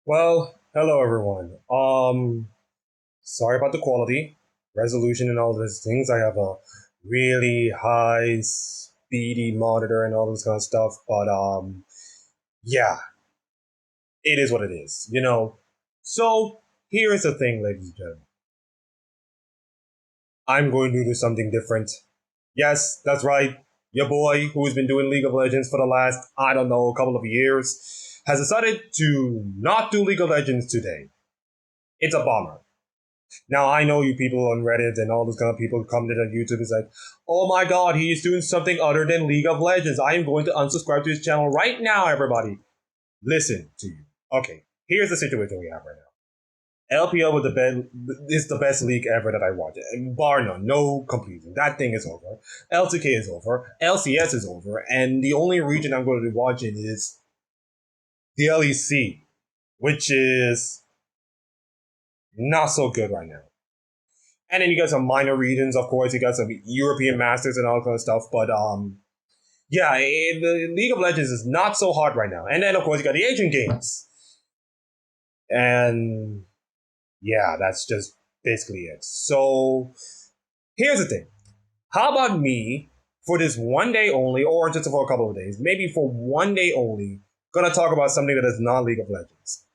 Well, hello everyone. Sorry about the quality, resolution, and all those things. I have a really high speedy monitor and all this kind of stuff, but yeah, it is what it is. So here is the thing, ladies and gentlemen. I'm going to do something different. Yes, that's right. Your boy, who's been doing League of Legends for the last, I don't know, a couple of years, has decided to not do League of Legends today. It's a bummer. Now I know you people on Reddit and all those kind of people commented on YouTube is like, oh my god, he is doing something other than League of Legends. I am going to unsubscribe to his channel right now, everybody. Listen to you. Okay, here's the situation we have right now. LPL with the best is the best league ever that I watch. Bar none, no competing. That thing is over. LCK is over. LCS is over, and the only region I'm going to be watching is the LEC, which is not so good right now. And then you got some minor regions, of course. You got some European Masters and all that kind of stuff. But yeah, the League of Legends is not so hard right now. And then of course you got the Asian Games, and yeah, that's just basically it. So here's the thing: how about me for this one day only, or just for a couple of days, maybe for one day only, gonna talk about something that is not League of Legends.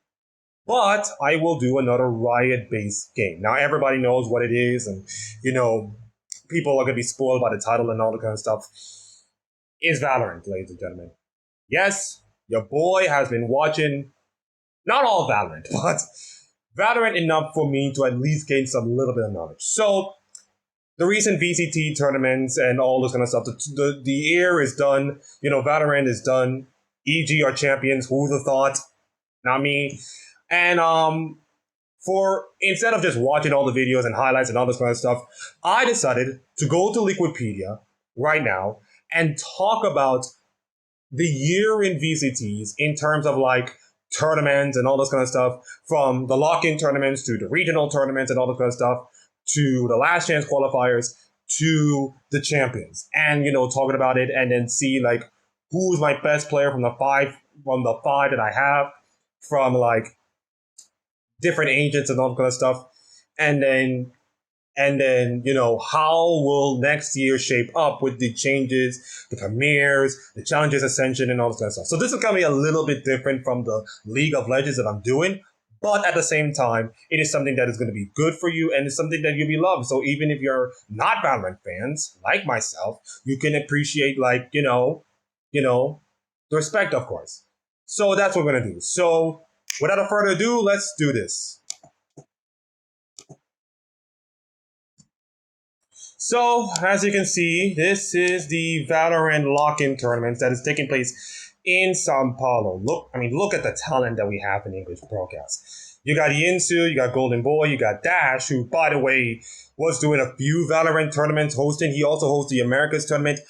But I will do another Riot based game. Now, everybody knows what it is, and you know, people are going to be spoiled by the title and all that kind of stuff. Is Valorant, ladies and gentlemen. Yes, your boy has been watching, not all Valorant, but Valorant enough for me to at least gain some little bit of knowledge. So, the recent VCT tournaments and all this kind of stuff, the year is done. Valorant is done. EG are champions. Who'd have thought? Not me. And for instead of just watching all the videos and highlights and all this kind of stuff, I decided to go to Liquipedia right now and talk about the year in VCTs in terms of like tournaments and all this kind of stuff, from the lock-in tournaments to the regional tournaments and all this kind of stuff, to the last chance qualifiers, to the champions, and talking about it, and then see like who's my best player from the five that I have, from like different agents and all that kind of stuff. And then how will next year shape up with the changes, the premieres, the challenges, ascension, and all this kind of stuff. So this is gonna be a little bit different from the League of Legends that I'm doing, but at the same time, it is something that is going to be good for you, and it's something that you'll be loved. So even if you're not Valorant fans like myself, you can appreciate the respect, of course. So that's what we're gonna do. So without further ado, let's do this. So, as you can see, this is the Valorant lock-in tournament that is taking place in Sao Paulo. Look at the talent that we have in English broadcast. You got Yinsu, you got Golden Boy, you got Dash, who, by the way, was doing a few Valorant tournaments hosting. He also hosts the Americas tournament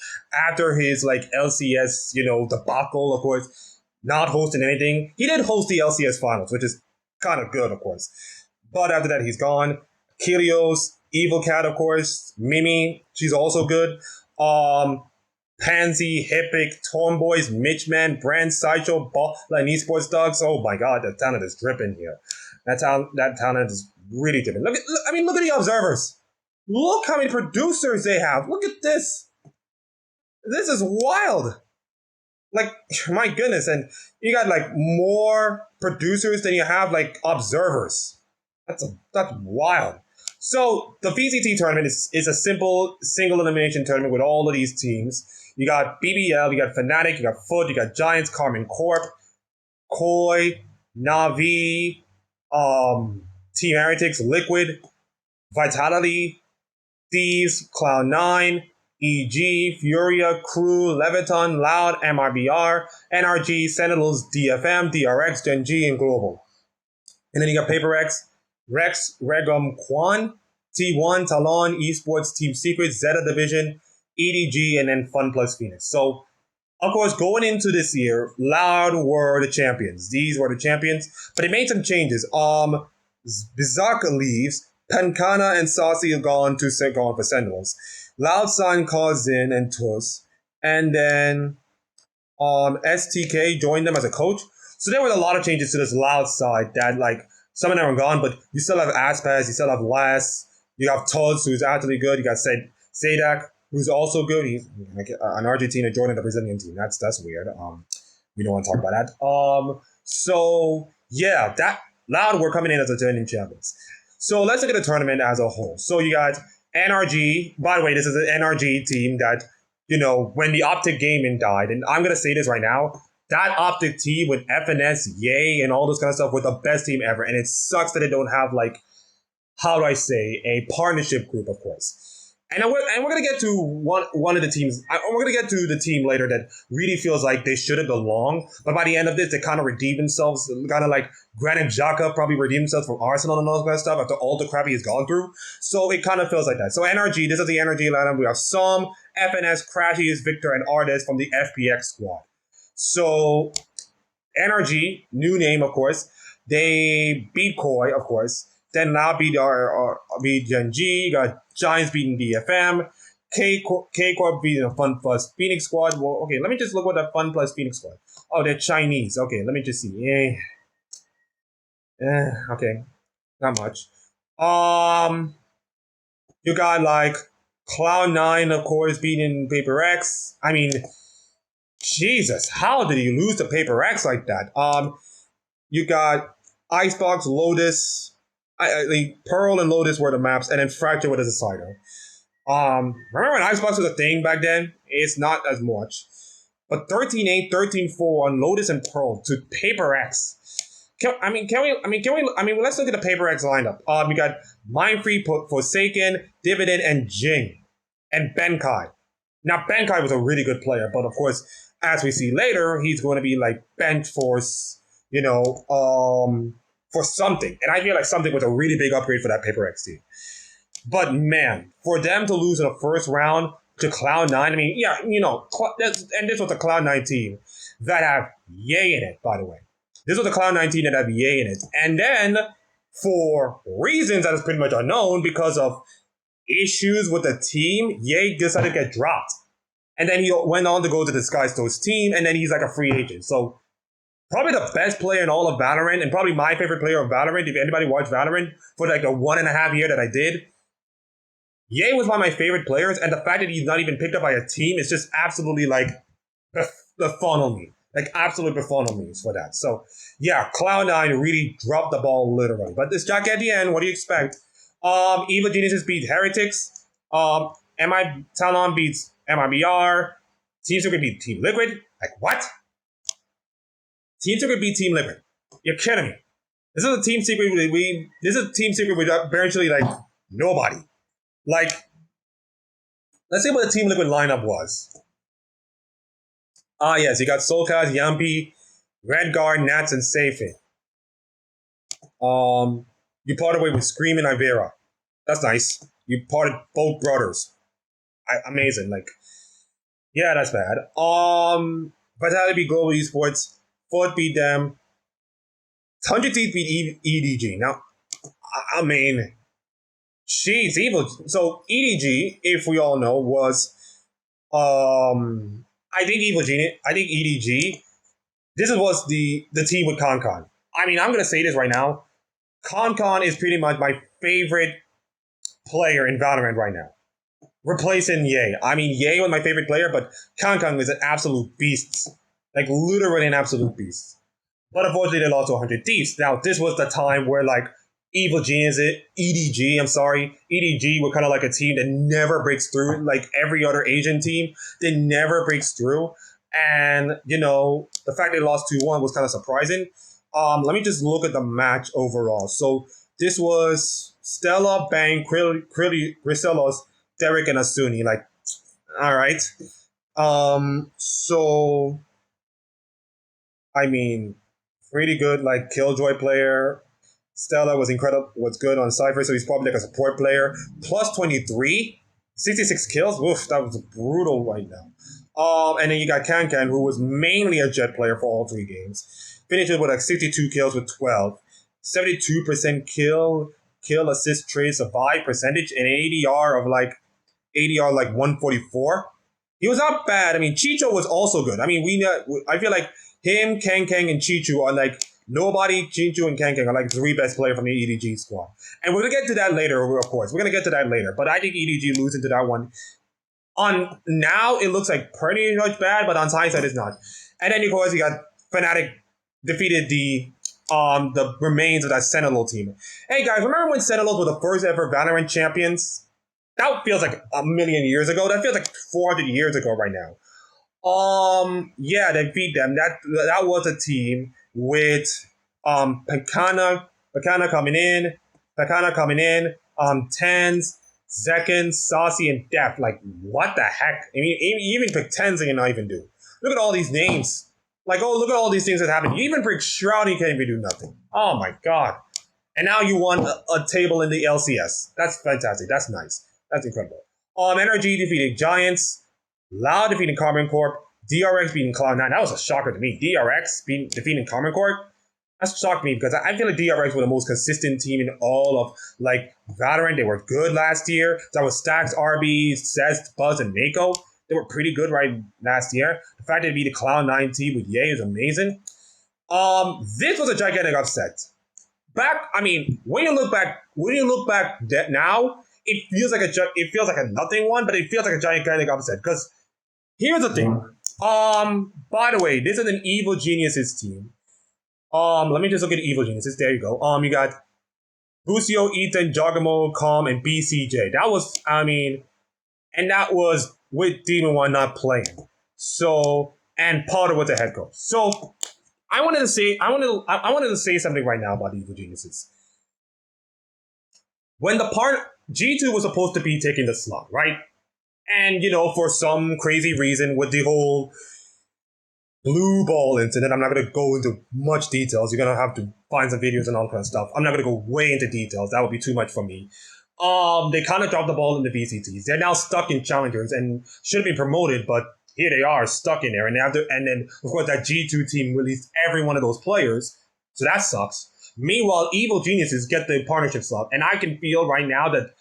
after his LCS, debacle, of course, not hosting anything. He did host the LCS finals, which is kind of good, of course. But after that, he's gone. Kilios, Evil Cat, of course. Mimi, she's also good. Pansy, Hippic, Tomboys, Mitchman, Brand, Sideshow, Ball, and Esports Dogs. Oh my god, the talent is dripping here. That talent is really dripping. Look at the observers. Look how many producers they have. Look at this. This is wild. Like, my goodness, and you got more producers than you have observers. That's wild. So the VCT tournament is a simple single elimination tournament with all of these teams. You got BBL, you got Fnatic, you got Foot, you got Giants, Carmen Corp, Koi, Navi, Team Heretics, Liquid, Vitality, Thieves, Cloud9, EG, Furia, Crew, Leviton, Loud, MRBR, NRG, Sentinels, DFM, DRX, Gen G, and Global. And then you got Paper X, Rex, Regum, Quan, T1, Talon, Esports, Team Secret, Zeta Division, EDG, and then Fun Plus Phoenix. So, of course, going into this year, Loud were the champions. These were the champions, but they made some changes. Bizarre leaves, Pankana and Saucy are gone for Sentinels. Loud Sun calls in and Tuss. And then STK joined them as a coach. So there were a lot of changes to this Loud side that like some of them are gone, but you still have Aspas, you still have Las, you have Tods, who's actually good. You got Sadak, who's also good. He's like an Argentina joining the Brazilian team. That's weird. We don't want to talk about that. So yeah, that Loud were coming in as the defending champions. So let's look at the tournament as a whole. So you got NRG. By the way, this is an NRG team that, when the Optic Gaming died, and I'm gonna say this right now, that Optic team with FNS, Yay, and all this kind of stuff were the best team ever. And it sucks that they don't have like, how do I say, a partnership group, of course. And we're gonna get to one of the teams. We're gonna get to the team later that really feels like they should have belonged, but by the end of this, they kind of redeemed themselves. Kind of like Granit Xhaka probably redeemed themselves from Arsenal and all that kind of stuff after all the crap he's gone through. So it kind of feels like that. So NRG, this is the NRG lineup. We have Som, FNS, Crashies, Victor, and Artist from the FPX squad. So NRG, new name, of course. They beat Koi, of course. Then now beat Gen G, got Giants beating DFM, K-Corp beating the Fun Plus Phoenix Squad. Well, okay, let me just look at that Fun Plus Phoenix Squad. Oh, they're Chinese. Okay, let me just see. Okay, not much. You got like Cloud9, of course, beating Paper X. I mean, Jesus, how did he lose to Paper X like that? You got Icebox, Lotus. I think Pearl and Lotus were the maps, and then Fracture was a decider. Remember when Icebox was a thing back then? It's not as much. But 13-8, 13-4 on Lotus and Pearl to Paper X. Let's look at the Paper X lineup. We got Mindfree, Forsaken, Dividend, and Jing. And Benkai. Now, Benkai was a really good player, but of course, as we see later, he's going to be like bench force, for something. And I feel like something was a really big upgrade for that Paper X team. But man, for them to lose in the first round to Cloud9, I mean, yeah, and this was a Cloud9 team that have Yay in it, by the way. This was a Cloud9 team that have Yay in it. And then, for reasons that is pretty much unknown, because of issues with the team, Yay decided to get dropped. And then he went on to go to the Sky Stones team, and then he's like a free agent. So, probably the best player in all of Valorant, and probably my favorite player of Valorant, if anybody watched Valorant, for like the 1.5 year that I did. Ye was one of my favorite players, and the fact that he's not even picked up by a team is just absolutely like befuddle me. Like absolutely befuddle me for that. So yeah, Cloud9 really dropped the ball literally. But this Jack at the end, what do you expect? Evil Geniuses beat Heretics. MI Talon beats MIBR. Team Secret beat Team Liquid. Like what? Team Secret beat Team Liquid. You're kidding me. This is a Team Secret this is a Team Secret with virtually like nobody. Like, let's see what the Team Liquid lineup was. Yes, you got Solkaz, Yampi, Redguard, Nats, and Safin. You parted away with Scream and Ivera. That's nice. You parted both brothers. Amazing. Like, yeah, that's bad. Vitality beat Global Esports. Foot beat them. 100 Teeth beat EDG. Now, I mean, jeez, evil. So EDG, if we all know, was I think EDG. This was the team with ConCon. I mean, I'm gonna say this right now. ConCon is pretty much my favorite player in Valorant right now. Replacing Ye. I mean, Ye was my favorite player, but ConCon is an absolute beast. Like, literally an absolute beast. But unfortunately, they lost to 100 Thieves. Now, this was the time where, like, Evil Genius, EDG were kind of like a team that never breaks through. Like every other Asian team, they never breaks through. And, the fact they lost 2-1 was kind of surprising. Let me just look at the match overall. So, this was Stella, Bang, Chrysalos, Derek, and Asuni. Like, all right. So, I mean, pretty good, like, Killjoy player. Stella was good on Cypher, so he's probably like a support player. Plus 23, 66 kills. Woof, that was brutal right now. And then you got Kankan, who was mainly a Jet player for all 3 games. Finished with like 62 kills with 12. 72% kill, assist, trade, survive percentage, and ADR like 144. He was not bad. I mean, Chicho was also good. I mean, I feel like Him, Kang Kang, and Chichu are like nobody. Chichu and Kang Kang are like three best players from the EDG squad, and we're gonna get to that later. Of course, we're gonna get to that later. But I think EDG losing to that one. On now, it looks like pretty much bad, but on hindsight, it's not. And then of course you got Fnatic defeated the remains of that Sentinel team. Hey guys, remember when Sentinels were the first ever Valorant champions? That feels like a million years ago. That feels like 400 years ago right now. Yeah, they beat them. That was a team with Pekana coming in, Tens, Zekin, Saucy, and Def. Like, what the heck? I mean, even pick Tens they cannot even do. Look at all these names. Like, oh, look at all these things that happen. You even pick Shroud, he can't even do nothing. Oh my god. And now you won a table in the LCS. That's fantastic. That's nice. That's incredible. NRG defeating Giants. Loud defeating Carbon Corp. DRX beating Cloud9. That was a shocker to me. DRX defeating Carbon Corp. That shocked me because I feel like DRX were the most consistent team in all of like Valorant. They were good last year. That was Stacks, RB, Cez, Buzz, and Mako. They were pretty good right last year. The fact they beat the Cloud9 team with Ye is amazing. This was a gigantic upset. When you look back now, it feels like a nothing one, but it feels like a gigantic upset. Because here's the thing. By the way, this is an Evil Geniuses team. Let me just look at Evil Geniuses. There you go. You got Busio, Ethan, Jogamo, Calm, and BCJ. And that was with Demon One not playing. So, and Potter was the head coach. So, I wanted to say something right now about Evil Geniuses. When G2 was supposed to be taking the slot, right? And, for some crazy reason with the whole blue ball incident, I'm not going to go into much details. You're going to have to find some videos and all kind of stuff. I'm not going to go way into details. That would be too much for me. They kind of dropped the ball in the VCTs. They're now stuck in challengers and should have been promoted, but here they are stuck in there. And then, of course, that G2 team released every one of those players. So that sucks. Meanwhile, Evil Geniuses get the partnership slot. And I can feel right now that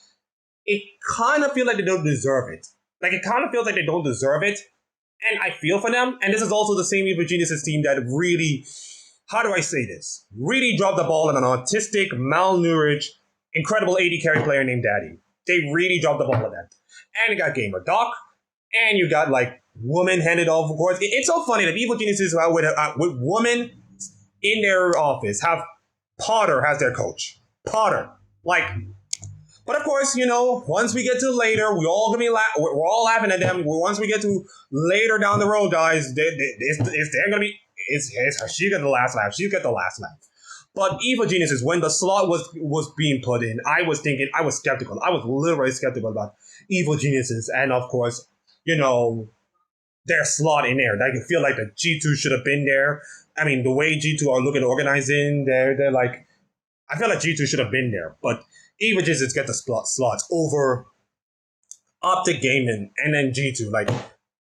it kind of feels like they don't deserve it. Like, it kind of feels like they don't deserve it. And I feel for them. And this is also the same Evil Geniuses team that really, how do I say this? Really dropped the ball on an autistic, malnourished, incredible AD carry player named Daddy. They really dropped the ball on that. And you got Gamer Doc. And you got, like, woman handed off, of course. It's so funny that Evil Geniuses with women in their office have Potter as their coach. Potter. Like, but of course, once we get to later, we're all laughing at them. Once we get to later down the road, guys, she got the last laugh. She got the last laugh. But Evil Geniuses, when the slot was being put in, I was skeptical. I was literally skeptical about Evil Geniuses, and of course, their slot in there. I can feel like the G2 should have been there. I mean, the way G2 are looking organizing, they're like, I feel like G2 should have been there, but Evil Geniuses get the slots over Optic Gaming and then G2. Like,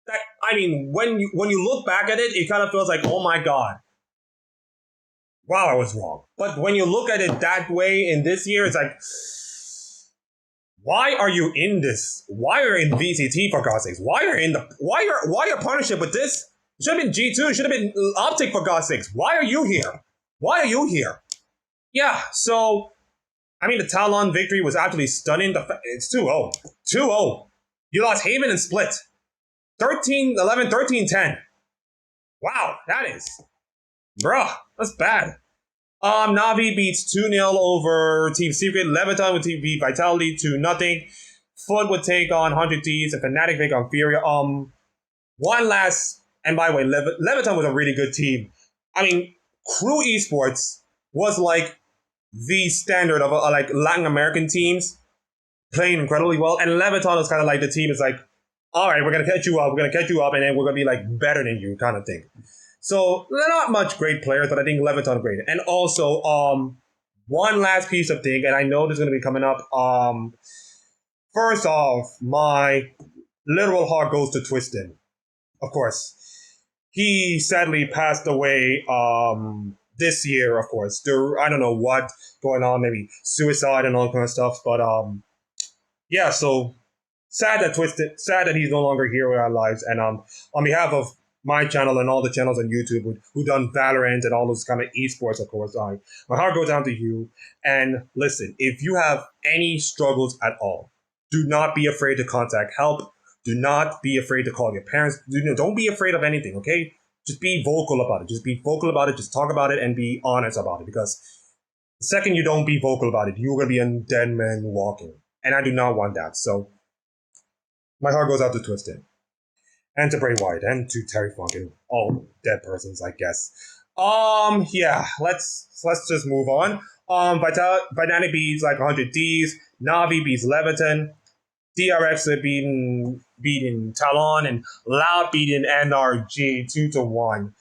that, when you look back at it, it kind of feels like, oh my god, wow, I was wrong. But when you look at it that way in this year, it's like, why are you in this? Why are you in VCT for God's sakes? Why are your partnership with this? It should have been G2. It should have been Optic for God's sakes. Why are you here? Why are you here? Yeah, so, the Talon victory was absolutely stunning. It's 2-0. 2-0. You lost Haven and Split. 13-11, 13-10. Wow, that is. Bruh, that's bad. Navi beats 2-0 over Team Secret. Leviton would beat Vitality 2-0. Foot would take on 100 Thieves and Fnatic take on Furia. One last, and by the way, Leviton was a really good team. Crew Esports was like the standard of like Latin American teams playing incredibly well, and Leviton was kind of like the team is like, all right, we're gonna catch you up, and then we're gonna be like better than you, kind of thing. So they're not much great players, but I think Leviton great. And also, one last piece of thing, and I know this is gonna be coming up. First off, my literal heart goes to Twisted. Of course, he sadly passed away. This year, of course. I don't know what going on, maybe suicide and all kind of stuff. But yeah, so sad that he's no longer here with our lives. And on behalf of my channel and all the channels on YouTube who done Valorant and all those kind of esports, of course. My heart goes out to you. And listen, if you have any struggles at all, do not be afraid to contact help. Do not be afraid to call your parents. Don't be afraid of anything, okay? Just be vocal about it. Just be vocal about it. Just talk about it and be honest about it. Because the second you don't be vocal about it, you're going to be a dead man walking. And I do not want that. So my heart goes out to Twisted and to Bray Wyatt and to Terry Funk and all dead persons, I guess. Yeah, let's just move on. Vitality beats like 100 Ds. Navi beats Leviton. DRX beating Talon, and Loud beating NRG 2-1.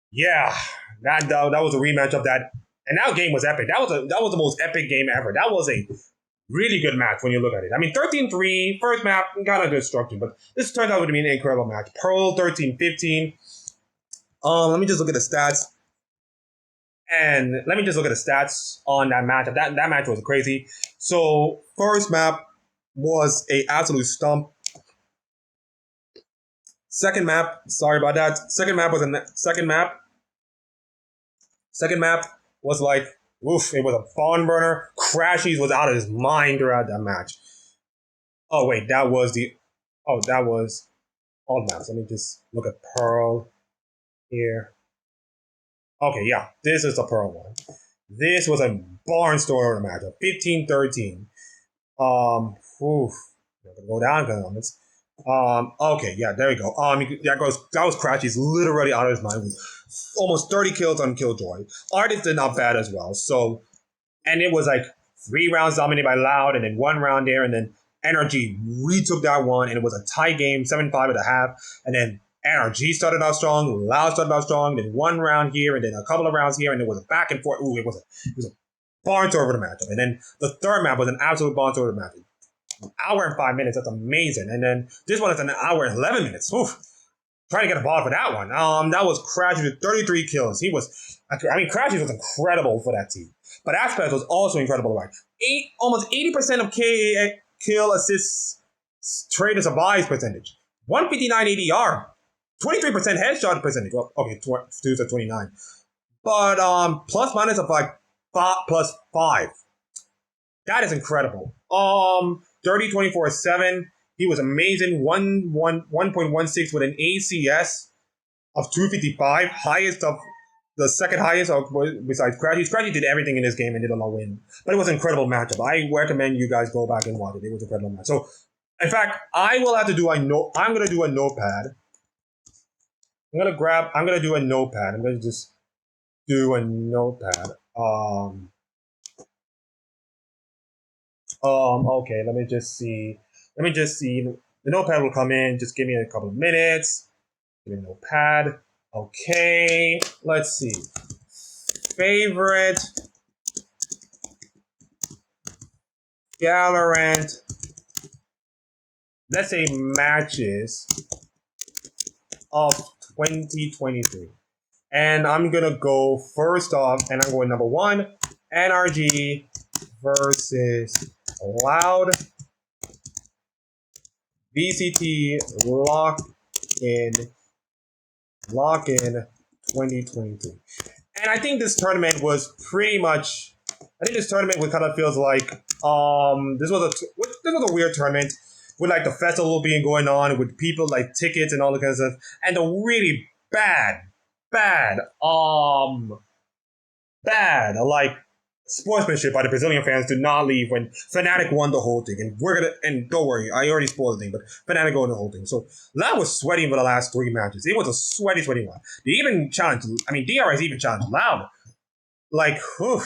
Yeah, that was a rematch of that, and that game was epic. That was the most epic game ever. That was a really good match when you look at it. I mean, 13-3, first map, got a good structure, but this turns out to be an incredible match. Pearl 13-15. Let me just look at the stats. And let me just look at the stats on that match. That match was crazy. So, first map was a absolute stump. Second map, sorry about that. Second map was like, oof, it was a barn burner. Crashies was out of his mind throughout that match. Oh wait, that was all maps. Let me just look at Pearl here. Okay, yeah, this is the Pearl one. This was a barnstormer match, a 15-13. Oof. I'm gonna go down comments. Okay, yeah, there we go. That was Crashy's literally out of his mind with almost 30 kills on Killjoy. Artist did not bad as well. So, and it was like 3 rounds dominated by Loud, and then 1 round there, and then NRG retook that one, and it was a tie game, 7-5 at the half, and then NRG started out strong, Loud started out strong, then 1 round here, and then a couple of rounds here, and it was a back and forth. Ooh, it was a barn over the matchup. And then the third map was an absolute barn over the matchup. An hour and 5 minutes, that's amazing. And then this one is an hour and 11 minutes. Oof. Trying to get a ball for that one. That was Crashy with 33 kills. Crashy was incredible for that team. But Aspect was also incredible, right? Almost 80% of KA kill assists trade to survive percentage. 159 ADR. 23% headshot percentage. Well, okay, 29. But plus minus of like 5+5. That is incredible. 30-24-7. He was amazing. 1.16 with an ACS of 255, highest of the second highest of besides Crashy. Crashy did everything in this game and did not win. But it was an incredible matchup. I recommend you guys go back and watch it. It was an incredible match. So, in fact, I will have to do I'm gonna do a notepad. I'm gonna do a notepad. I'm gonna just do a notepad. Okay, let me just see. The notepad will come in. Just give me a couple of minutes. Give me a notepad. Okay, let's see. Favorite Valorant, let's say matches of 2023. And I'm gonna go first off, and I'm going number 1, NRG versus Loud. VCT lock-in 2023. And I think this tournament was pretty much, this tournament kind of feels like, this was a weird tournament with like the festival being going on with people like tickets and all that kind of stuff, and the really bad, like sportsmanship by the Brazilian fans to not leave when Fnatic won the whole thing. And don't worry, I already spoiled the thing, but Fnatic won the whole thing. So Loud was sweating for the last 3 matches. It was a sweaty one. They even challenged, DRS even challenged Loud. Like, whew.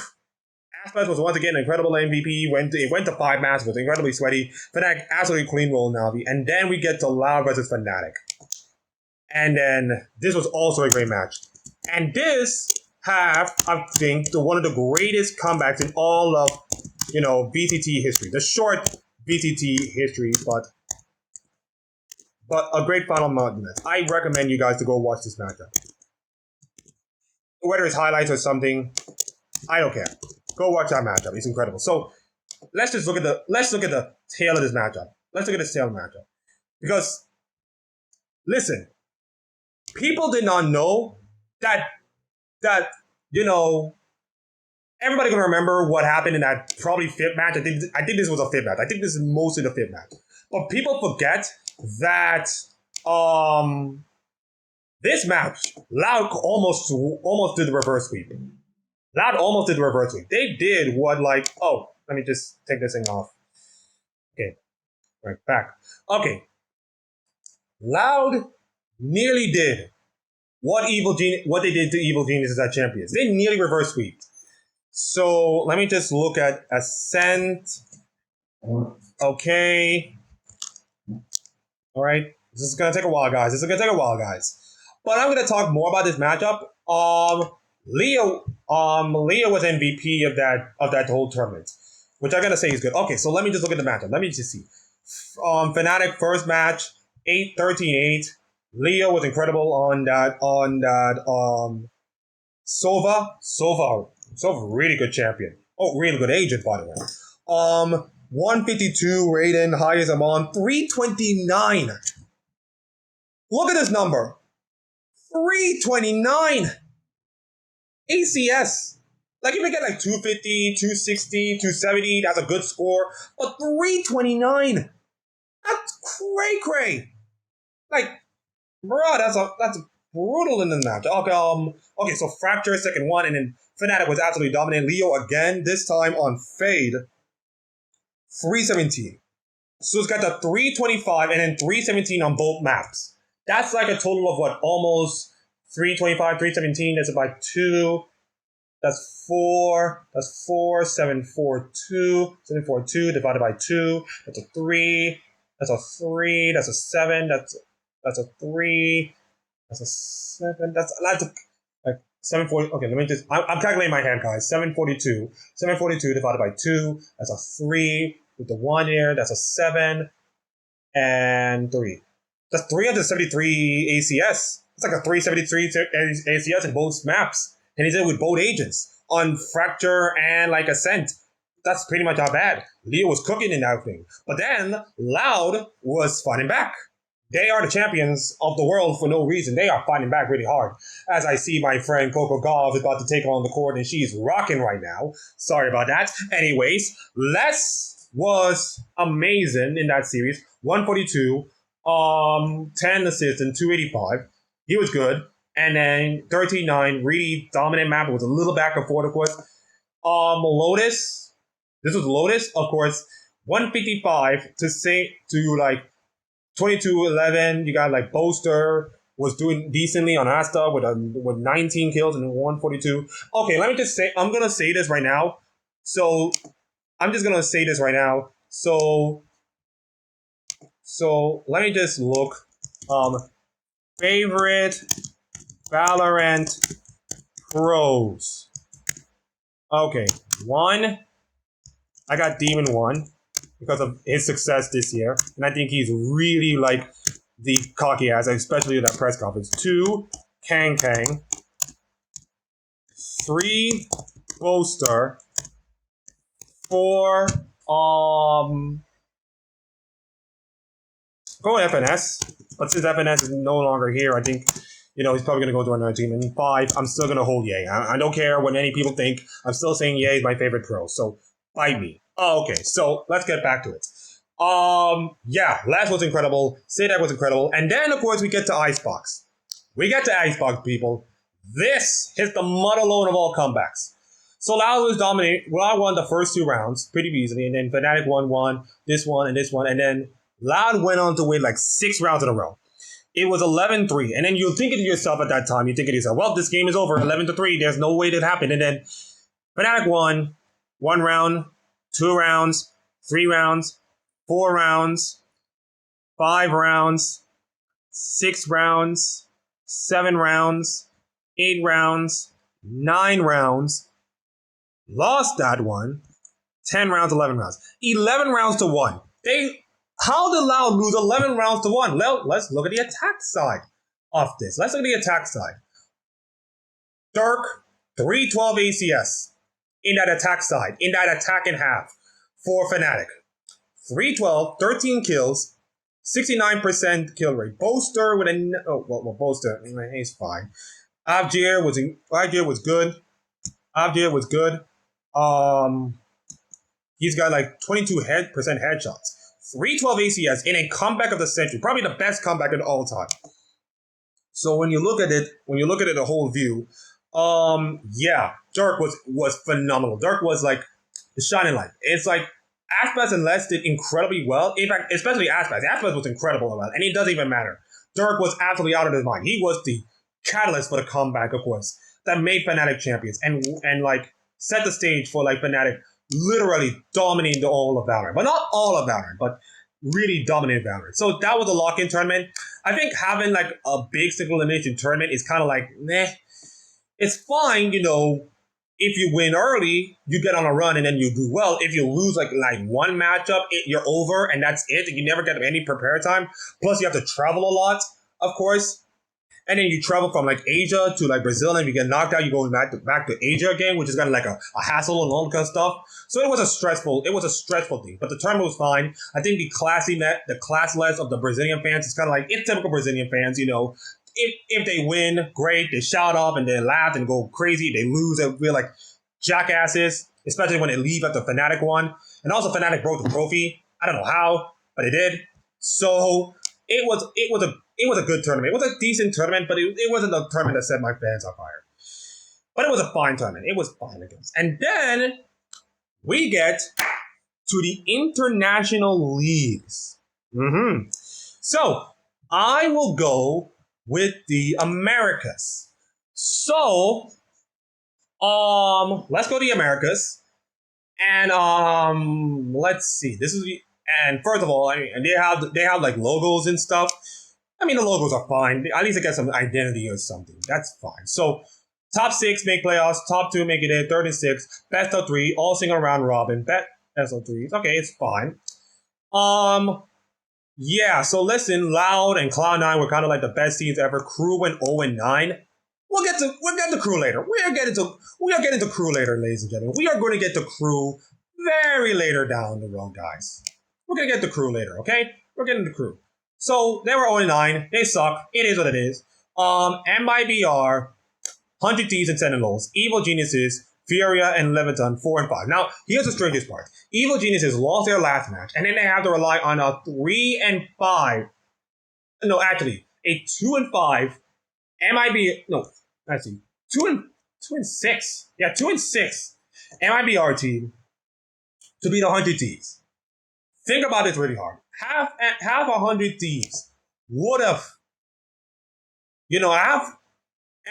Aspect was once again an incredible MVP. It went to 5 matches, was incredibly sweaty. Fnatic absolutely clean roll Navi. And then we get to Loud versus Fnatic. And then this was also a great match. And this have, I think, one of the greatest comebacks in all of, VCT history. The short VCT history, but a great final match. I recommend you guys to go watch this matchup. Whether it's highlights or something, I don't care. Go watch that matchup. It's incredible. So let's look at the tail of this matchup. Let's look at this tail matchup. Because listen, people did not know that that you know everybody gonna remember what happened in that probably fifth match. I think this was a fifth match. I think this is mostly the fifth match. But people forget that um this match, Loud almost did the reverse sweep. Loud almost did the reverse sweep. They did what like let me just take this thing off. Okay, right back. Okay, Loud nearly did what they did to Evil Geniuses at Champions. They nearly reverse sweeped. So let me just look at Ascent. Okay. All right. This is gonna take a while, guys. But I'm gonna talk more about this matchup. Leo was MVP of that whole tournament, which I gotta say is good. Okay, so let me just look at the matchup. Let me just see. Fnatic first match 8-13-8. Leo was incredible on that. Sova, really good champion. Oh, really good agent, by the way. 152 Raiden, highest among 329. Look at this number. 329 ACS. Like, if you get like 250, 260, 270, that's a good score. But 329, that's cray. Like, bro, that's brutal in the match. Okay, so Fracture second one, and then Fnatic was absolutely dominant. Leo again, this time on Fade, 317. So it's got the 325 and then 317 on both maps. That's like a total of what? Almost 325, 317. That's about 2. That's 4. That's 4. 742. 742 divided by 2. That's a 3. That's a 3. That's a 7. That's a 3. That's a 7. That's like 740. Okay, let me just. I'm calculating my hand, guys. 742. 742 divided by 2. That's a 3. With the 1 here, that's a 7. And 3. That's 373 ACS. It's like a 373 ACS in both maps. And he's in with both agents on Fracture and like Ascent. That's pretty much how bad. Leo was cooking in that thing. But then Loud was fighting back. They are the champions of the world for no reason. They are fighting back really hard. As I see my friend Coco Gauff is about to take on the court, and she's rocking right now. Sorry about that. Anyways, Les was amazing in that series. 142, 10 assists and 285. He was good. And then 13-9, really dominant map. It was a little back and forth, of course. Lotus. This was Lotus, of course. 155 to like 22-11. You got like Boaster was doing decently on Asta with 19 kills and 142. Okay, let me just say, I'm gonna say this right now. So let me just look. Favorite Valorant pros. Okay, 1. I got Demon 1 because of his success this year, and I think he's really like the cocky ass, especially at that press conference. 2, Kang. 3, Boaster. 4, go with FNS, but since FNS is no longer here, I think, he's probably going to go to another team. And 5, I'm still going to hold Ye. I don't care what any people think. I'm still saying Ye is my favorite pro, so fight me. Oh, okay, so let's get back to it. Last was incredible. Sadak was incredible. And then, of course, we get to Icebox. People. This is the mud alone of all comebacks. So Loud was dominant. Loud won the first 2 rounds pretty easily, and then Fnatic won this one, and then Loud went on to win like 6 rounds in a row. It was 11-3, and then you're thinking to yourself at that time, well, this game is over, 11-3, there's no way that happened. And then Fnatic won 1 round, 2 rounds, 3 rounds, 4 rounds, 5 rounds, 6 rounds, 7 rounds, 8 rounds, 9 rounds, lost that one, 10 rounds, 11 rounds. 11 rounds to 1. How did Loud lose 11 rounds to 1? Well, let's look at the attack side of this. Dirk, 312 ACS in that attack side, in that attack and half for Fnatic. 312, 13 kills, 69% kill rate. Boaster with a Boaster, he's fine. Avgir was good. Avgir was good. Um, he's got like 22% headshots. 312 ACS in a comeback of the century, probably the best comeback of all time. So when you look at it, the whole view, yeah, Dirk was phenomenal. Dirk was like the shining light. It's like Aspas and Les did incredibly well. In fact, especially Aspas. Aspas was incredible well, and it doesn't even matter. Dirk was absolutely out of his mind. He was the catalyst for the comeback, of course, that made Fnatic champions and like set the stage for like Fnatic literally dominating the all of Valorant, but not all of Valorant, but really dominated Valorant. So that was a lock-in tournament. I think having like a big single elimination tournament is kind of like, meh. It's fine, if you win early, you get on a run and then you do well. If you lose like one matchup, you're over and that's it. You never get any prepare time. Plus, you have to travel a lot, of course. And then you travel from like Asia to like Brazil, and if you get knocked out, you're going back to Asia again, which is kind of like a hassle and all that kind of stuff. So it was a stressful thing. But the tournament was fine. I think the classless of the Brazilian fans is kind of like, it's typical Brazilian fans, If they win, great, they shout off and they laugh and go crazy. If they lose, they feel like jackasses, especially when they leave at the Fnatic one. And also Fnatic broke the trophy. I don't know how, but it did. So it was a good tournament. It was a decent tournament, but it wasn't a tournament that set my fans on fire. But it was a fine tournament. It was fine against. And then we get to the international leagues. So I will go with the Americas. So let's go to the Americas. And let's see. And first of all, I mean, they have like logos and stuff. I mean, the logos are fine. At least it gets some identity or something. That's fine. So, top 6 make playoffs. Top 2 make it in. Third and 6. Best of 3. All single round robin. Best of 3. Okay, it's fine. Yeah. So listen, Loud and Cloud9 were kind of like the best teams ever. Crew went 0-9. We'll get to Crew later. We are getting to Crew later, ladies and gentlemen. We are going to get to Crew very later down the road, guys. We're going to get to Crew later, okay? We're getting to Crew. So they were 0-9. They suck. It is what it is. MIBR, 100 Thieves and Sentinels, Evil Geniuses, Furia, and Leviton 4 and 5. Now, here's the strangest part. Evil Geniuses lost their last match, and then they have to rely on a 3 and 5. No, actually, a 2 and 5 MIB. No, let's see, 2 and 6. Yeah, 2 and 6 MIBR team to beat 100 Thieves. Think about this really hard. Half 100 Thieves would have, half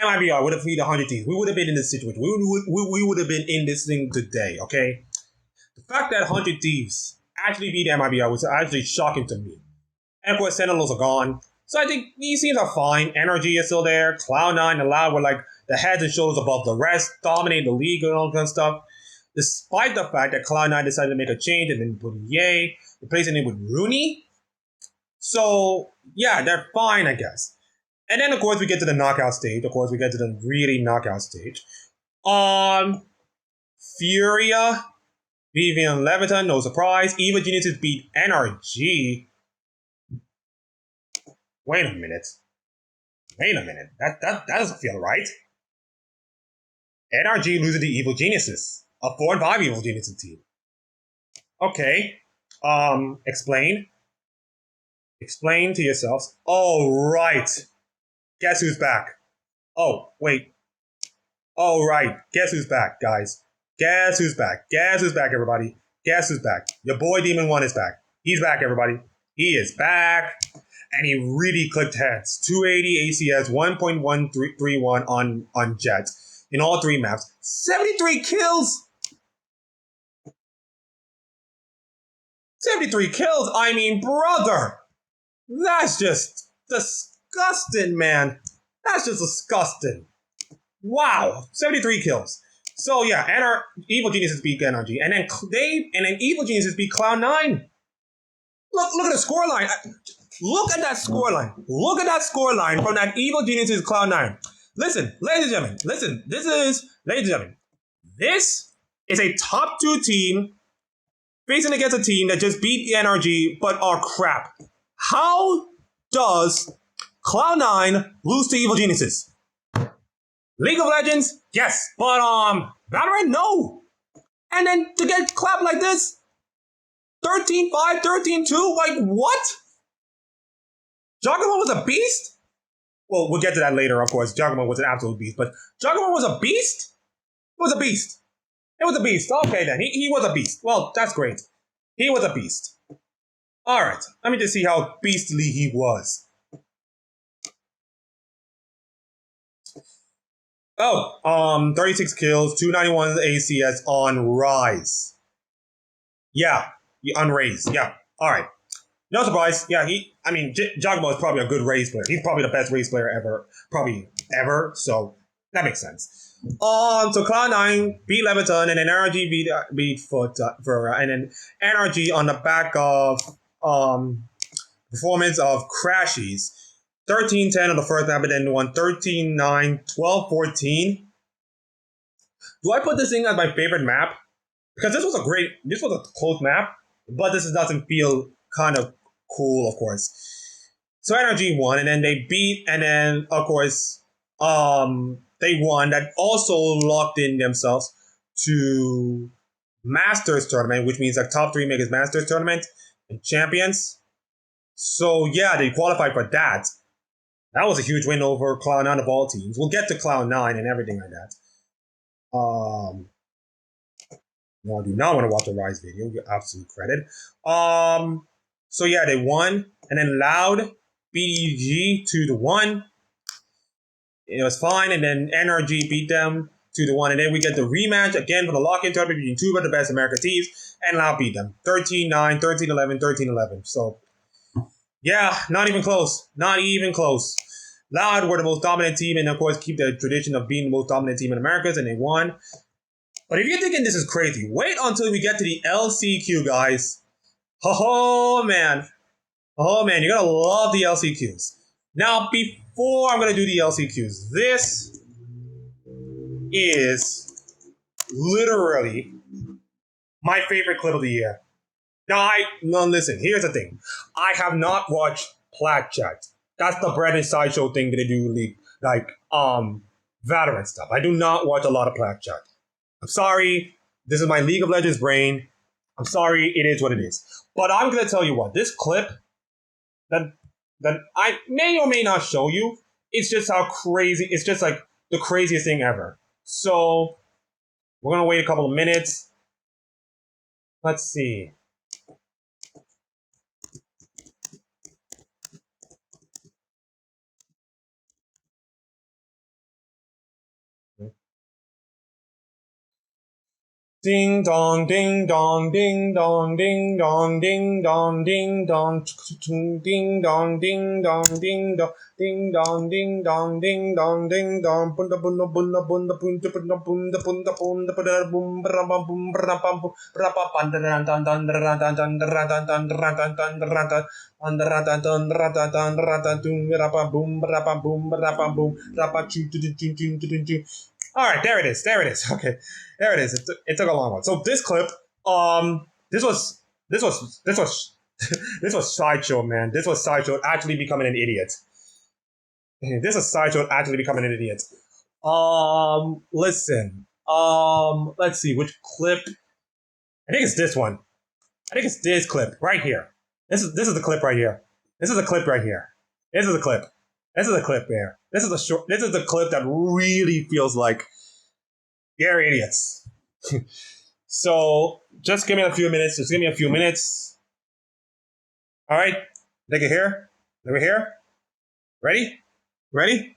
MIBR would have beat 100 Thieves. We would have been in this situation. We would have been in this thing today, okay? The fact that 100 Thieves actually beat MIBR was actually shocking to me. And of course, Sentinels are gone. So I think these teams are fine. Energy is still there. Cloud9 and Loud were like the heads and shoulders above the rest, dominating the league and all that kind of stuff. Despite the fact that Cloud9 decided to make a change and then put Ye, replacing it with Rooney. So, yeah, they're fine, I guess. And then, of course, we get to the knockout stage. Of course, we get to the really knockout stage. Furia, Vivian Leviton, no surprise. Evil Geniuses beat NRG. Wait a minute. That doesn't feel right. NRG losing to Evil Geniuses. A 4 and 5 Evil Geniuses team. Okay. Explain. Explain to yourselves. Oh, right. Guess who's back? Oh, wait. Oh, right. Guess who's back, guys? Guess who's back? Guess who's back, everybody? Guess who's back? Your boy Demon 1 is back. He's back, everybody. He is back. And he really clicked heads. 280 ACS, 1.131 on Jet in all 3 maps. 73 kills! 73 kills? I mean, brother! That's just disgusting, man. That's just disgusting. Wow. 73 kills. So yeah, and our Evil Geniuses beat NRG. And then Evil Geniuses beat Cloud9. Look at the scoreline. Look at that scoreline. Look at that scoreline from that Evil Geniuses Cloud9. Listen, ladies and gentlemen. Listen, this is a top 2 team facing against a team that just beat the NRG but are crap. How does Cloud9 lose to Evil Geniuses? League of Legends, yes, but Valorant, no. And then to get clapped like this, 13-5, 13-2, like what? Juggernaut was a beast? Well, we'll get to that later, of course. Juggernaut was an absolute beast, but Juggernaut was a beast? It was a beast. It was a beast. Okay, then. He was a beast. Well, that's great. He was a beast. Alright, let me just see how beastly he was. Oh, 36 kills, 291 ACS on Rise. Yeah, on Raze. Yeah, alright. No surprise. Yeah, Jogmo is probably a good Raze player. He's probably the best Raze player ever. Probably ever, so that makes sense. So Cloud9 beat Leviton, and then NRG beat Foot, and then NRG on the back of performance of Crashies. 13-10 on the first map, and then won 13-9, 12-14. Do I put this thing as my favorite map? Because this was a close map, but this doesn't feel kind of cool, of course. So NRG won, and then they beat, and then, of course, they won. That also locked in themselves to Masters tournament, which means like top 3 make his Masters tournament and champions. So yeah, they qualified for that. That was a huge win over Cloud9 of all teams. We'll get to Cloud9 and everything like that. No, I do not want to watch a Rise video. Give absolute credit. So yeah, they won, and then Loud BDG 2-1. It was fine, and then NRG beat them 2-1, and then we get the rematch again for the lock-in tournament between two of the best American teams, and Loud beat them 13-9, 13-11, 13-11. So yeah, not even close. Not even close. Loud were the most dominant team, and of course keep the tradition of being the most dominant team in Americas, and they won. But if you're thinking this is crazy, wait until we get to the LCQ, guys. Oh man, you're gonna love the LCQs. Now, before I'm gonna do the LCQs, this is literally my favorite clip of the year. Now, listen, here's the thing. I have not watched Plat Chat. That's the bread and sideshow thing that they do, like Valorant stuff. I do not watch a lot of Plat Chat. I'm sorry. This is my League of Legends brain. I'm sorry. It is what it is. But I'm gonna tell you what. This clip that I may or may not show you. It's just how crazy. It's just like the craziest thing ever. So we're gonna wait a couple of minutes. Let's see. Ding dong, ding dong, ding dong, ding dong, ding dong, ding dong, ding dong, ding dong, ding dong, ding dong, ding dong, ding dong, ding dong, bunda bunda bunda bunda bunda bunda bunda bunda bunda bunda boom bra bam boom bra bam boom bra bam dan dan dan dan dan dan dan dan dan dan dan dan dan all right, there it is. Okay, there it is. It took a long one. So this clip, this was this was sideshow, man. This was sideshow actually becoming an idiot. This is sideshow actually becoming an idiot. Listen. Let's see which clip. I think it's this one. I think it's this clip right here. This is the clip right here. This is a clip right here. This is a clip. This is a clip there. This is a short. This is the clip that really feels like you're idiots. So just give me a few minutes. Just give me a few minutes. All right. Take it here. Over here. Ready? Ready?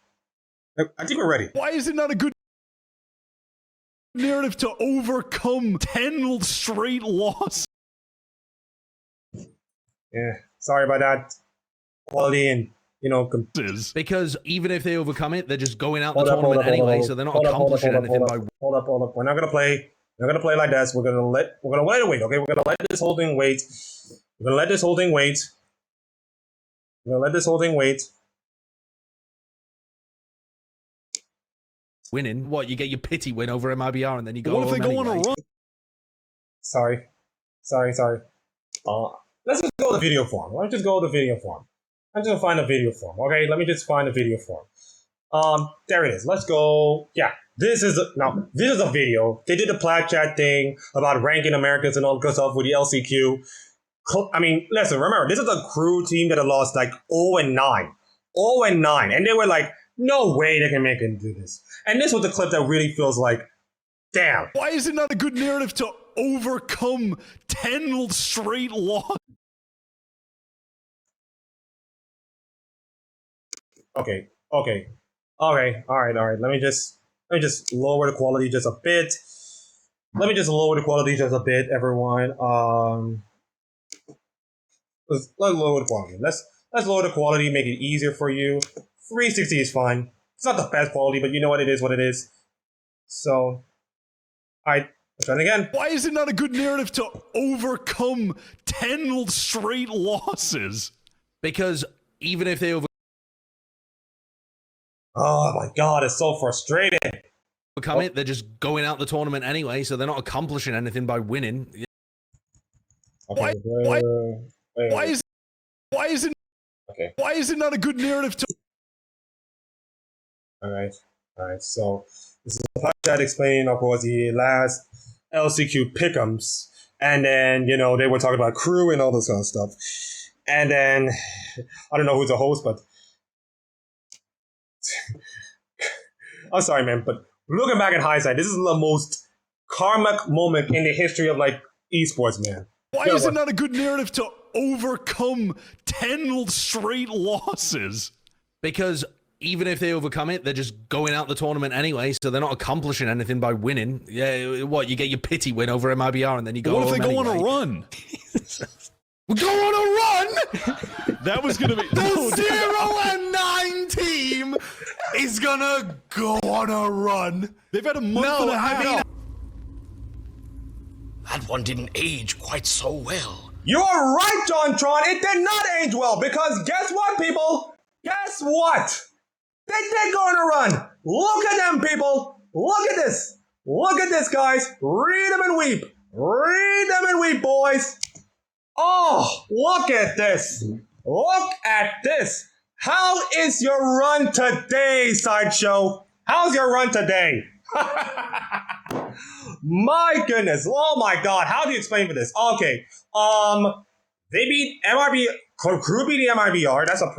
I think we're ready. Why is it not a good narrative to overcome 10 straight losses? Yeah. Sorry about that. Quality and because even if they overcome it, they're just going out the tournament anyway, so they're not accomplishing anything by. Hold up. We're not gonna play. We're not gonna play like this. We're gonna let it wait. Okay, we're gonna let this whole thing wait. We're gonna let this whole thing wait. We're gonna let this whole thing wait. Winning? What? You get your pity win over MIBR, and then you go. What if they go on a run? Sorry. let's just go to video form. Let's just go to video form. I'm just gonna find a video form. Okay, let me just find a video form. There it is. Let's go. Yeah, this is a video. They did the plat chat thing about ranking Americans and all good stuff with the LCQ. I mean, listen, remember, this is a crew team that had lost like 0-9. 0-9. And they were like, no way they can make it do this. And this was the clip that really feels like, damn. Why is it not a good narrative to overcome 10 straight losses? Okay. All right. Let me just lower the quality just a bit. Everyone. Let's lower the quality. Let's lower the quality, make it easier for you. 360 is fine. It's not the best quality, but you know what it is. So, alright, try it again. Why is it not a good narrative to overcome 10 straight losses? Because even if they Oh my god, it's so frustrating. overcome it, they're just going out the tournament anyway, so they're not accomplishing anything by winning. Okay, why is it not a good narrative to Alright, so this is a chat explaining, of course, the last LCQ pick'ems, and then, you know, they were talking about crew and all this kind of stuff. And then, I don't know who's the host, but I'm sorry, man, but looking back in hindsight, this is the most karmic moment in the history of, like, esports, man. Why is it not a good narrative to overcome 10 straight losses? Because even if they overcome it, they're just going out the tournament anyway, so they're not accomplishing anything by winning. Yeah, what, you get your pity win over MIBR and then you go What if they go anyway. on a run? We go on a run? That was gonna be The 0-9 team is gonna go on a run. They've had a month and a half. That one didn't age quite so well. You're right, John Tron. It did not age well because guess what, people? Guess what? They did go on a run. Look at them, people. Look at this. Look at this, guys. Read them and weep. Read them and weep, boys. Oh, look at this. Look at this. How is your run today, Sideshow? How's your run today? My goodness. Oh my god. How do you explain for this? Okay. They beat MRB. Crew beat the MIBR. That's not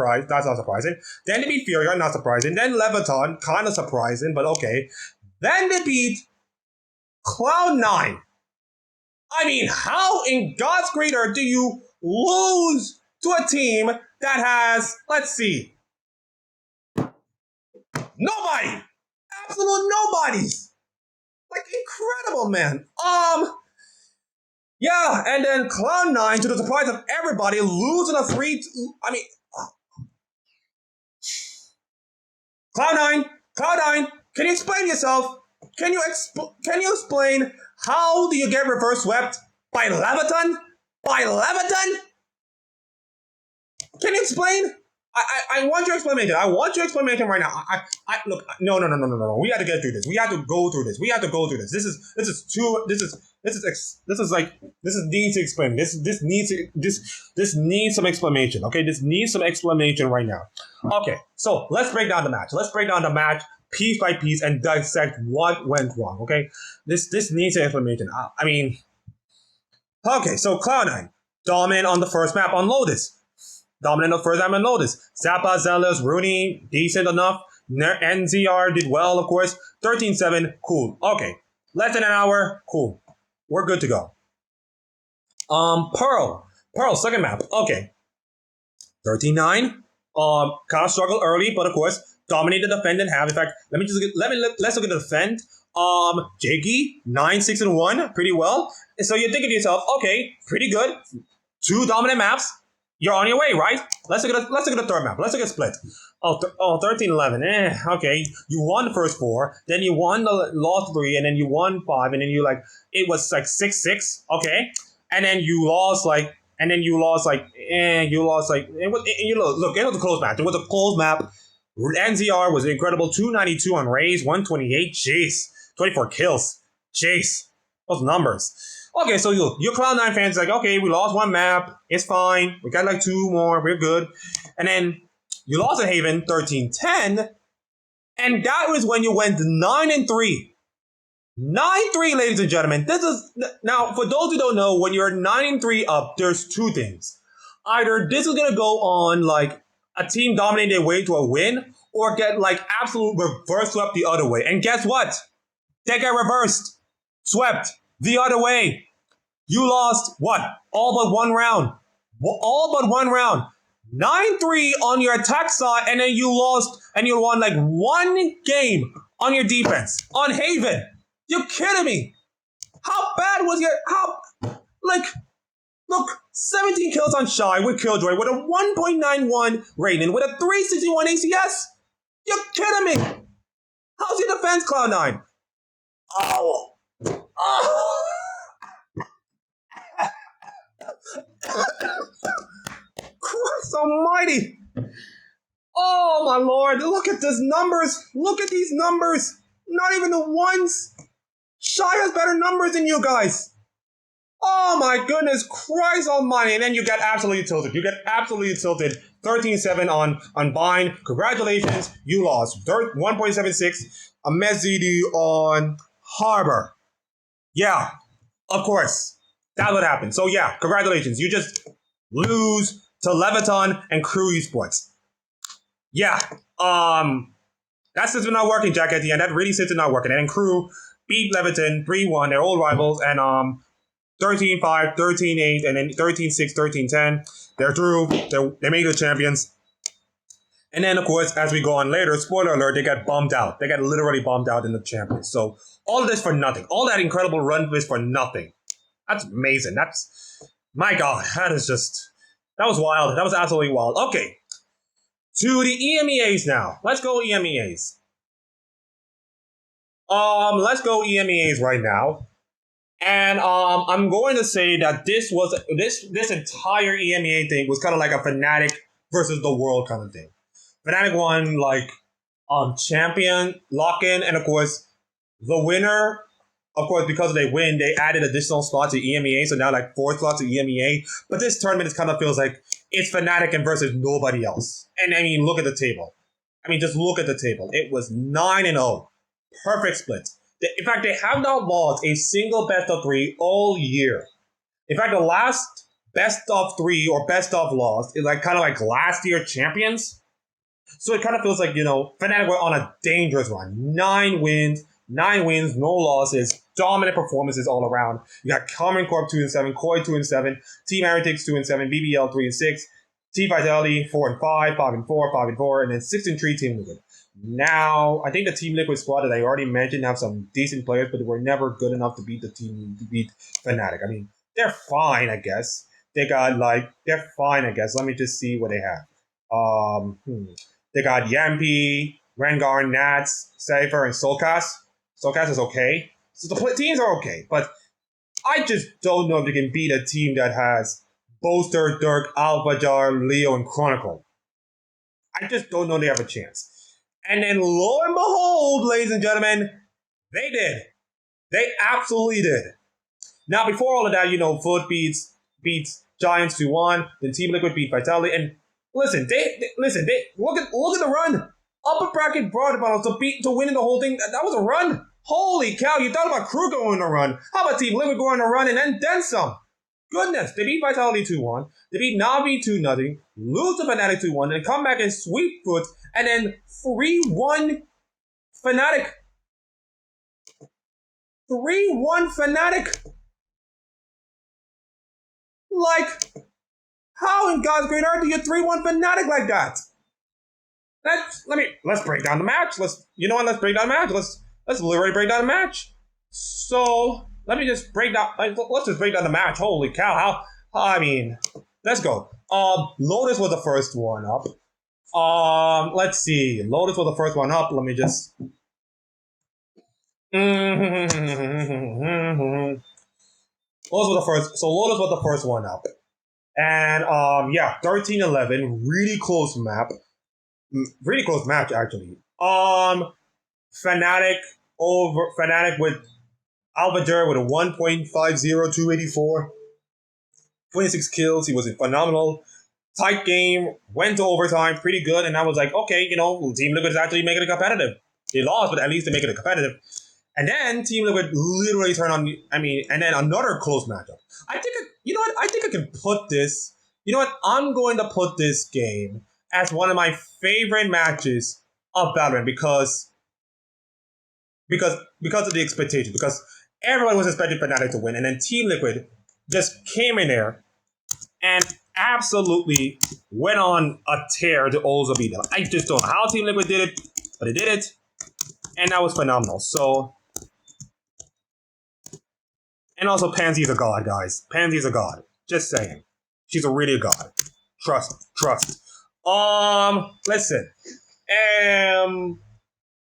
surprising. Then they beat Furia. Not surprising. Then Leviton. Kind of surprising, but okay. Then they beat Cloud9. I mean, how in God's great earth do you lose to a team that has, let's see, nobody? Absolute nobodies. Like, incredible, man. Yeah, and then Cloud9, to the surprise of everybody, losing a free... Cloud9, can you explain yourself? Can you explain how do you get reverse swept by Leviton? By Leviton? Can you explain? I want your explanation. I want your explanation right now. Look. No. We have to get through this. We have to go through this. This needs to explain. This needs some explanation. Okay, this needs some explanation right now. Okay, so let's break down the match. Let's break down the match piece by piece and dissect what went wrong. Okay, this needs some explanation. Okay, so Cloud9 dominant on the first map on Lotus. Dominant on the first map on Lotus. Zappa, Zealous, Rooney, decent enough. NZR did well, of course. 13-7, cool. Okay, less than an hour, cool. We're good to go. Pearl, second map. Okay, 13-9. Kind of struggled early, but of course dominated the defend and have. In fact, let's look at the defend. Jakey 9-6-1, pretty well. And so you're thinking to yourself, okay, pretty good. 2 dominant maps. You're on your way, right? Let's look at the third map. Let's look at split. 13-11. Okay. You won the first 4, then you won the lost 3, and then you won 5, and then you it was 6-6. Okay. And then you lost it was a close match. It was a close map. NZR was incredible. 292 on Raze, 128. Jeez. 24 kills. Jeez. Those numbers. Okay, so your Cloud9 fans like, okay, we lost one map. It's fine. We got like 2 more. We're good. And then you lost at Haven 13-10. And that was when you went 9-3. 9-3, ladies and gentlemen. This is now for those who don't know, when you're 9-3 up, there's 2 things. Either this is gonna go on like a team dominating their way to a win, or get like absolute reverse swept the other way. And guess what? They get reversed, swept the other way. You lost what? All but 1 round. All but 1 round. 9-3 on your attack side, and then you lost and you won like 1 game on your defense on Haven. You're kidding me? How bad was look, 17 kills on Shy with Killjoy with a 1.91 rating with a 361 ACS? You're kidding me? How's your defense, Cloud9? Oh. Christ almighty. Oh my lord, look at these numbers. Look at these numbers. Not even the ones. Shy has better numbers than you guys. Oh my goodness, Christ almighty. And then you get absolutely tilted. 13-7 on Bind. Congratulations, you lost. 1.76. A Mezidi on Harbor. Yeah, of course. That's what happened. So yeah, congratulations. You just lose to Leviton and Crew Esports. Yeah, that system not working, Jack, at the end. That really system not working. And then Crew beat Leviton 3-1, their old rivals, and 13-5, 13-8, and then 13-6, 13-10. They're through. They made the champions. And then, of course, as we go on later, spoiler alert, they got bummed out. They got literally bummed out in the champions. So all of this for nothing. All that incredible run was for nothing. That's amazing. My God, that was wild. That was absolutely wild. Okay, to the EMEAs now. Let's go EMEAs. Let's go EMEAs right now. And I'm going to say that this entire EMEA thing was kind of like a Fnatic versus the world kind of thing. Fnatic won like champion lock-in, and of course the winner, of course, because they win, they added additional slots to EMEA, so now like 4 slots to EMEA. But this tournament kind of feels like it's Fnatic and versus nobody else. And I mean, look at the table. Just look at the table. It was 9-0. Perfect split. In fact, they have not lost a single best of 3 all year. In fact, the last best of 3 or best of loss is like kind of like last year champions. So it kind of feels like, Fnatic were on a dangerous run. 9 wins, no losses, dominant performances all around. You got Common Corp 2-7, Koi 2-7, Team Heretics 2-7, BBL 3-6, Team Vitality 4-5, 5-4, 5-4, and then 6-3 Team Liquid. Now, I think the Team Liquid squad that I already mentioned have some decent players, but they were never good enough to beat Fnatic. They're fine, I guess. They're fine, I guess. Let me just see what they have. They got Yampi, Rengar, Nats, Cypher, and Solkas. Solkas is okay. So the teams are okay, but I just don't know if they can beat a team that has Bolster, Dirk, Alvajar, Leo, and Chronicle. I just don't know they have a chance. And then lo and behold, ladies and gentlemen, they did. They absolutely did. Now, before all of that, Foot beats Giants 2-1, then Team Liquid beat Vitality, and listen, they look at the run. Upper bracket broad finals to win the whole thing. That was a run. Holy cow! You thought about Crew going on a run. How about Team Liquid going on a run and then some? Goodness, they beat Vitality 2-1. They beat Na'Vi 2-0. Lose to Fnatic 2-1, and come back and sweep Foot, and then 3-1 Fnatic. 3-1 Fnatic. Like, how in God's great earth do you 3-1 Fnatic like that? Let's break down the match. Let's break down the match. Let's literally break down the match. So let's just break down the match. Holy cow! Let's go. Lotus was the first one up. Let's see. Lotus was the first one up. Let me just. Lotus was the first one up. And 13-11, really close map. Really close match, actually. Fnatic with Alvadur with a 1.50284. 26 kills. He was phenomenal. Tight game. Went to overtime. Pretty good. And I was like, okay, Team Liquid is actually making it competitive. They lost, but at least they're making it competitive. And then Team Liquid literally turned on. And then another close matchup. I think, I think I can put this. You know what? I'm going to put this game as one of my favorite matches of Valorant because of the expectation. Because everyone was expecting Fnatic to win, and then Team Liquid just came in there and absolutely went on a tear to also beat them. I just don't know how Team Liquid did it, but they did it, and that was phenomenal. So, and also Pansy's a god, guys. Pansy's a god. Just saying, she's a really a god. Trust. Listen.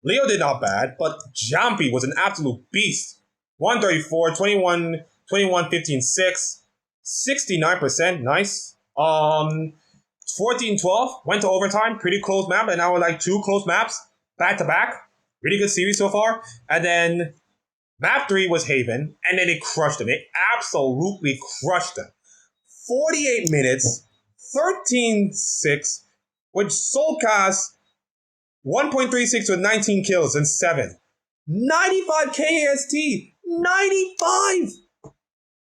Leo did not bad, but Jumpy was an absolute beast. 134, 21, 15, 6, 69%, nice. 14-12, went to overtime, pretty close map, and now we're like 2 close maps, back to back. Really good series so far. And then map 3 was Haven, and then they crushed them. They absolutely crushed them. 48 minutes, 13-6, with Soulcast 1.36 with 19 kills and 7. 95 KAST, 95!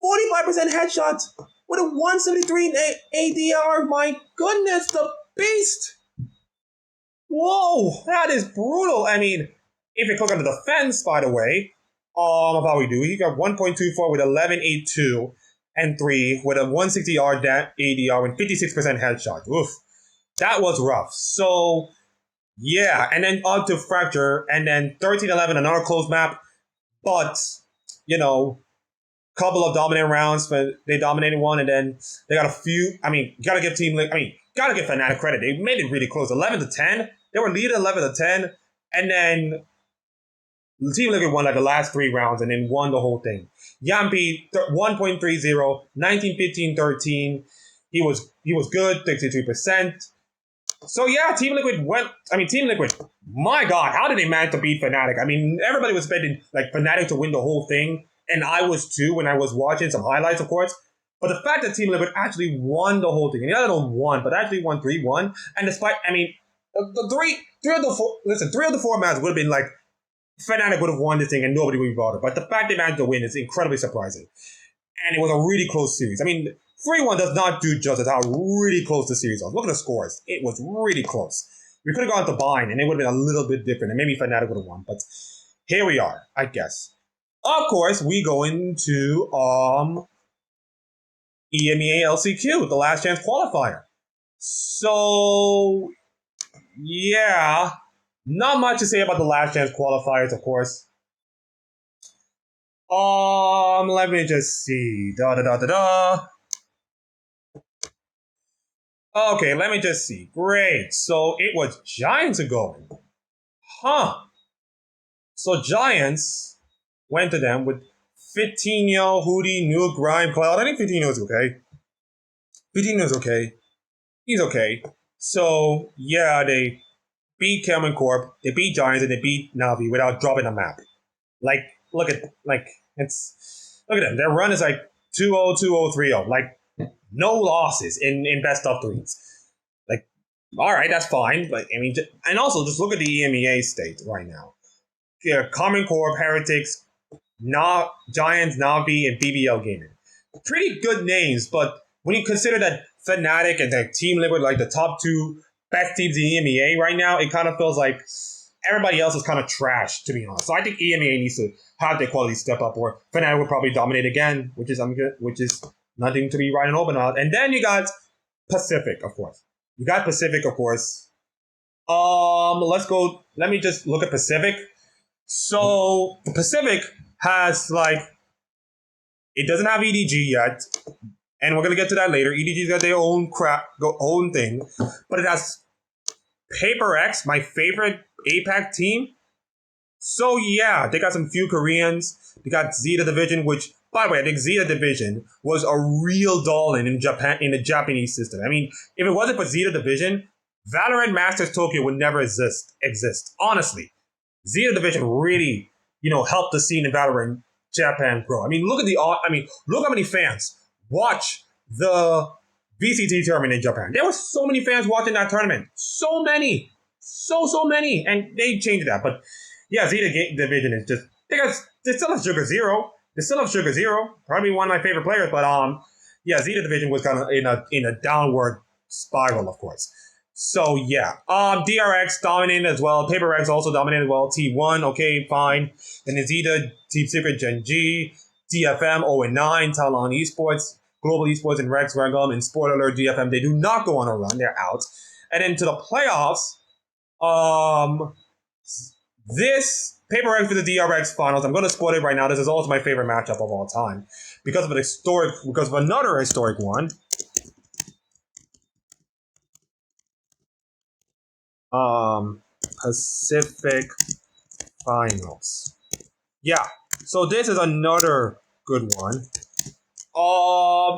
45% headshot with a 173 ADR. My goodness, the beast! Whoa, that is brutal. I mean, if you click on the defense, by the way, of how we do, he got 1.24 with 11.82 and 3 with a 160 ADR and 56% headshot. Oof, that was rough. So, yeah, and then on to Fracture, and then 13-11, another close map, but, couple of dominant rounds, but they dominated one, and then they got a few. Gotta give gotta give Fnatic credit. They made it really close. 11-10. They were leading 11-10, and then Team Liquid won like the last 3 rounds, and then won the whole thing. Yampi 1.30, 19, 15, 13. He was good, 63%. So yeah, Team Liquid my God, how did they manage to beat Fnatic? Everybody was expecting like Fnatic to win the whole thing. And I was too when I was watching some highlights, of course. But the fact that Team Liquid actually won the whole thing, and the other one won, but actually won 3-1. And despite, the three of the 4 matches would have been like, Fnatic would have won this thing and nobody would have bothered. But the fact they managed to win is incredibly surprising. And it was a really close series. 3-1 does not do justice how really close the series was. Look at the scores. It was really close. We could have gone to Bind, and it would have been a little bit different, and maybe Fnatic would have won. But here we are, I guess. Of course, we go into EMEA LCQ, the last chance qualifier. So, yeah, not much to say about the last chance qualifiers, of course. Let me just see. Okay, let me just see. Great. So it was Giants going. Huh. So Giants went to them with Fitinho, Hootie, Nuke, Grime, Cloud. I think Fitinho is okay. He's okay. So, yeah, they beat Kelman Corp, they beat Giants, and they beat Navi without dropping a map. Look at them. Their run is like 2-0, 2-0, 3-0. Like, no losses in best of threes. Like, all right, that's fine. But, and also just look at the EMEA state right now. Yeah, Common Corp, Heretics, Giants, Navi, and BBL Gaming. Pretty good names, but when you consider that Fnatic and the Team Liquid like the top 2 best teams in EMEA right now, it kind of feels like everybody else is kind of trash, to be honest. So I think EMEA needs to have their quality step up, or Fnatic will probably dominate again, which is nothing to be writing home about. And then you got Pacific, of course. Let's go. Let me just look at Pacific. So Pacific has it doesn't have EDG yet, and we're gonna get to that later. EDG's got their own own thing, but it has Paper X, my favorite APAC team. So yeah, they got some few Koreans. They got Zeta Division, which, by the way, I think Zeta Division was a real darling in Japan, in the Japanese system. If it wasn't for Zeta Division, Valorant Masters Tokyo would never exist. Honestly, Zeta Division really, helped the scene in Valorant Japan Pro. I mean, look at look how many fans watch the VCT tournament in Japan. There were so many fans watching that tournament. So many. So many. And they changed that. But yeah, Zeta Division is just, because they still have Sugar Zero. Probably one of my favorite players. But yeah, Zeta Division was kind of in a downward spiral, of course. So yeah, DRX dominated as well. Paper Rex also dominated as well. T1, okay, fine. Then Zeta, Team Secret, Gen G, DFM 0-9, Talon Esports, Global Esports, and Rex Regum, and Sport Alert DFM. They do not go on a run; they're out. And then to the playoffs, this Paper Rex for the DRX finals. I'm going to spoil it right now. This is also my favorite matchup of all time because of another historic one. Pacific Finals. Yeah, so this is another good one. Oh,